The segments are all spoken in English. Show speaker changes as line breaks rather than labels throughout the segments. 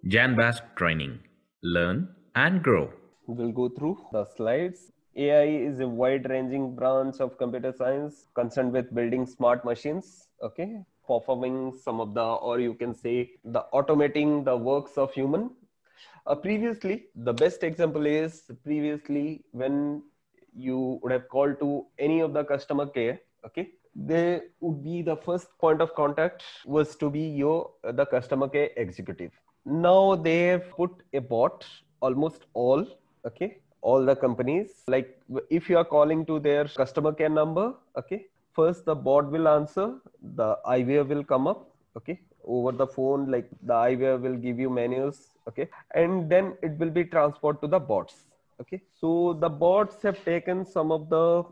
JanBask Training. Learn and grow.
We'll go through the slides. AI is a wide-ranging branch of computer science concerned with building smart machines, okay, performing some of the, or you can say, the automating the works of human. Previously, the best example is previously when you would have called to any of the customer care, okay, they would be the first point of contact was to be your the customer care executive. Now they have put a bot, almost all, okay, all the companies, like if you are calling to their customer care number, okay, first the bot will answer, the IVR will come up, okay, over the phone, like the IVR will give you menus, okay, and then it will be transferred to the bots. Okay, so the bots have taken some of the,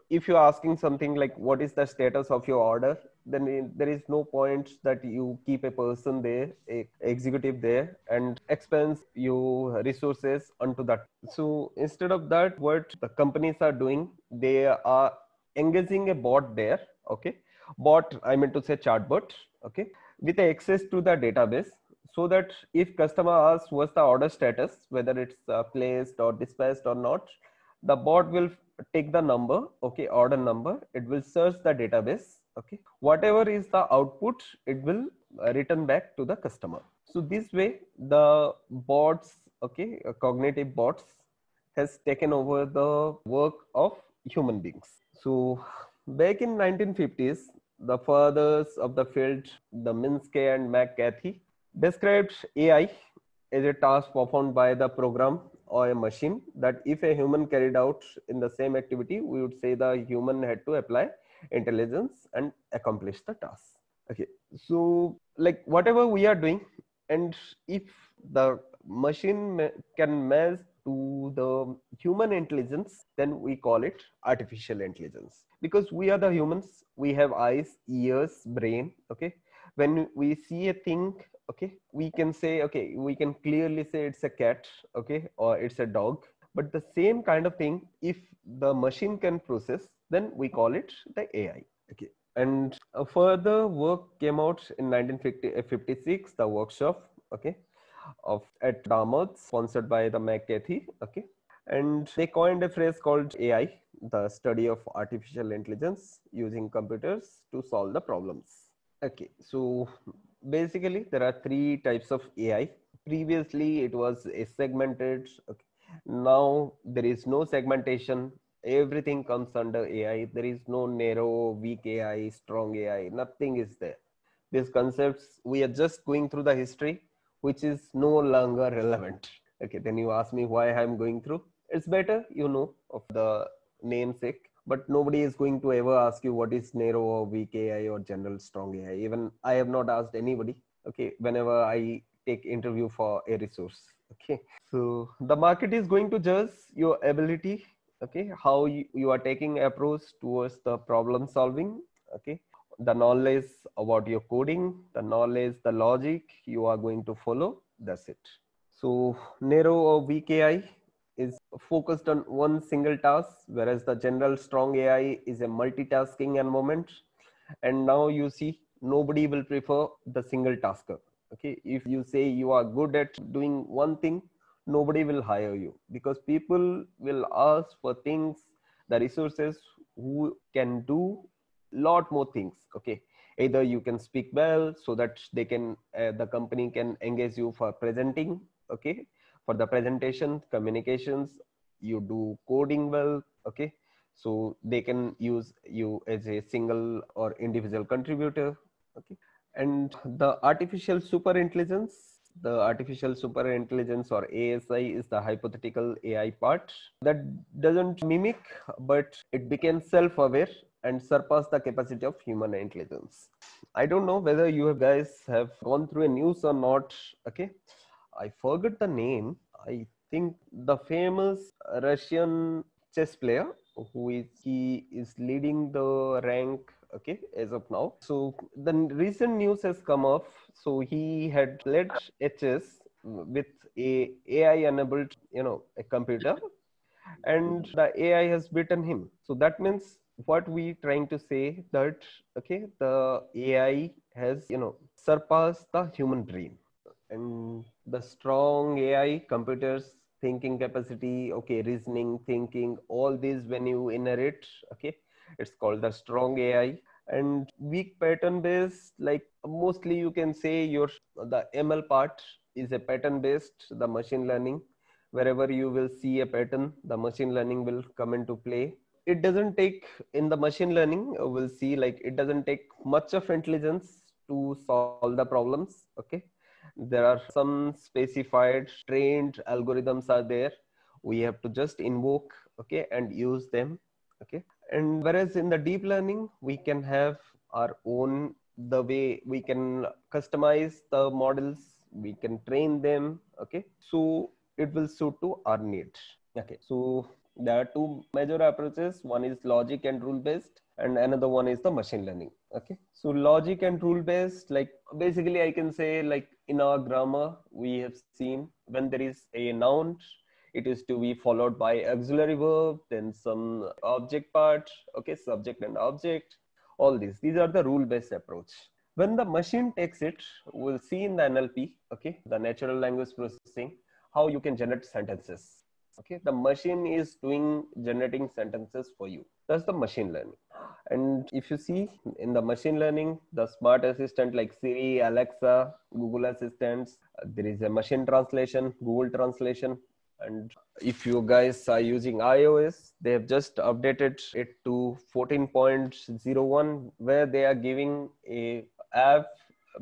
if you're asking something like what is the status of your order, then there is no point that you keep a person there, a executive there, and expense your resources onto that. So instead of that, what the companies are doing, they are engaging a bot there, okay, bot, I meant to say chatbot, okay, with access to the database, so that if customer asks what's the order status, whether it's placed or dispatched or not, the bot will take the number, okay, order number, it will search the database, okay, whatever is the output, it will return back to the customer. So this way the bots, okay, cognitive bots has taken over the work of human beings. So back in 1950s, the fathers of the field, the Minsky and McCarthy, described AI as a task performed by the program or a machine, that if a human carried out in the same activity, we would say the human had to apply intelligence and accomplish the task. Okay, so like whatever we are doing, and if the machine can match to the human intelligence, then we call it artificial intelligence, because we are the humans, we have eyes, ears, brain, okay, when we see a thing, okay, we can say, okay, we can clearly say it's a cat, okay, or it's a dog, but the same kind of thing, if the machine can process, then we call it the AI. Okay, and a further work came out in 1956, the workshop, okay, of at Dartmouth, sponsored by the McCarthy, okay, and they coined a phrase called AI, the study of artificial intelligence using computers to solve the problems. Okay, so basically there are three types of AI. Previously it was a segmented, okay. Now there is no segmentation, everything comes under AI. There is no narrow, weak AI, strong AI, nothing is there. These concepts, we are just going through the history, which is no longer relevant. Okay, then you ask me why I'm going through. It's better, of the namesake, but nobody is going to ever ask you what is narrow or weak AI or general strong AI. Even I have not asked anybody, okay, whenever I take interview for a resource. Okay, so the market is going to judge your ability, okay, how you are taking approach towards the problem solving, okay, the knowledge about your coding, the knowledge, the logic you are going to follow, that's it. So narrow or weak AI is focused on one single task, whereas the general strong AI is a multitasking environment. And now you see, nobody will prefer the single tasker. Okay, if you say you are good at doing one thing, nobody will hire you, because people will ask for things, the resources who can do lot more things. Okay, either you can speak well so that they can the company can engage you for presenting, okay, for the presentation communications, you do coding well, okay, so they can use you as a single or individual contributor. Okay, and the artificial super intelligence or ASI is the hypothetical AI part that doesn't mimic, but it became self-aware and surpass the capacity of human intelligence. I don't know whether you guys have gone through a news or not. Okay, I forgot the name. I think the famous Russian chess player, he is leading the rank, okay, as of now. So the recent news has come up. So he had led a chess with a AI enabled, a computer, and the AI has beaten him. So that means what we trying to say, that okay, the AI has surpassed the human brain. And the strong AI, computers, thinking capacity, okay, reasoning, thinking, all these when you inherit, okay, it's called the strong AI. And weak pattern based, like mostly you can say the ML part is a pattern based, the machine learning. Wherever you will see a pattern, the machine learning will come into play. It doesn't take, in the machine learning, we'll see like it doesn't take much of intelligence to solve the problems. Okay, there are some specified trained algorithms are there, we have to just invoke, okay, and use them. Okay, and whereas in the deep learning we can have our own, the way we can customize the models, we can train them. Okay, so it will suit to our need. Okay, so there are two major approaches. One is logic and rule based, and another one is the machine learning. Okay, so logic and rule based, like basically I can say, like in our grammar, we have seen when there is a noun, it is to be followed by auxiliary verb, then some object part, okay, subject and object, all these are the rule based approach. When the machine takes it, we'll see in the NLP, okay, the natural language processing, how you can generate sentences. Okay, the machine is doing generating sentences for you. That's the machine learning. And if you see in the machine learning, the smart assistant like Siri, Alexa, Google Assistants, there is a machine translation, Google Translation. And if you guys are using iOS, they have just updated it to 14.01, where they are giving a app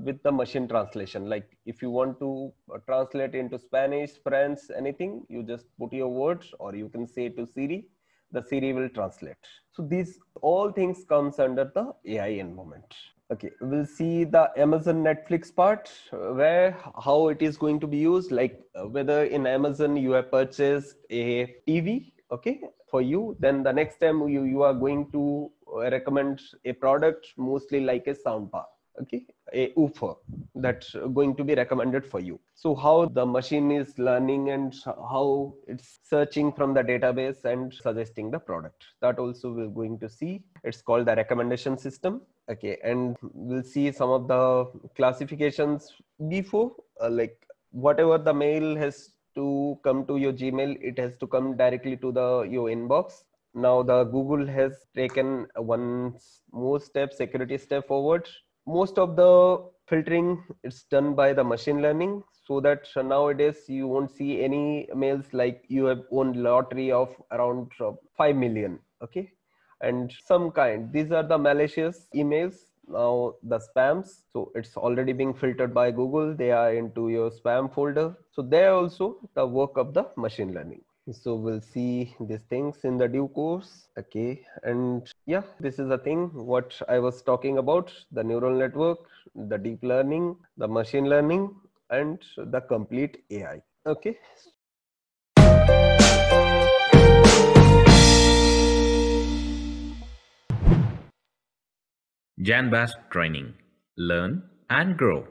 with the machine translation. Like if you want to translate into Spanish, French, anything, you just put your words, or you can say to Siri, the Siri will translate. So these all things comes under the AI environment. Okay, we'll see the Amazon Netflix part, where how it is going to be used, like whether in Amazon you have purchased a TV, okay, for you, then the next time you are going to recommend a product, mostly like a soundbar, okay, a woofer that's going to be recommended for you. So how the machine is learning and how it's searching from the database and suggesting the product, that also we're going to see. It's called the recommendation system. Okay, and we'll see some of the classifications before, like whatever the mail has to come to your Gmail, it has to come directly to the your inbox. Now the Google has taken one more step, security step forward. Most of the filtering it's done by the machine learning, so that nowadays you won't see any mails like you have won lottery of around 5 million. Okay, and some kind, these are the malicious emails. Now the spams, so it's already being filtered by Google, they are into your spam folder. So there also the work of the machine learning. So we'll see these things in the due course. Okay, and yeah, this is the thing what I was talking about: the neural network, the deep learning, the machine learning, and the complete AI. Okay.
JanBask Training. Learn and grow.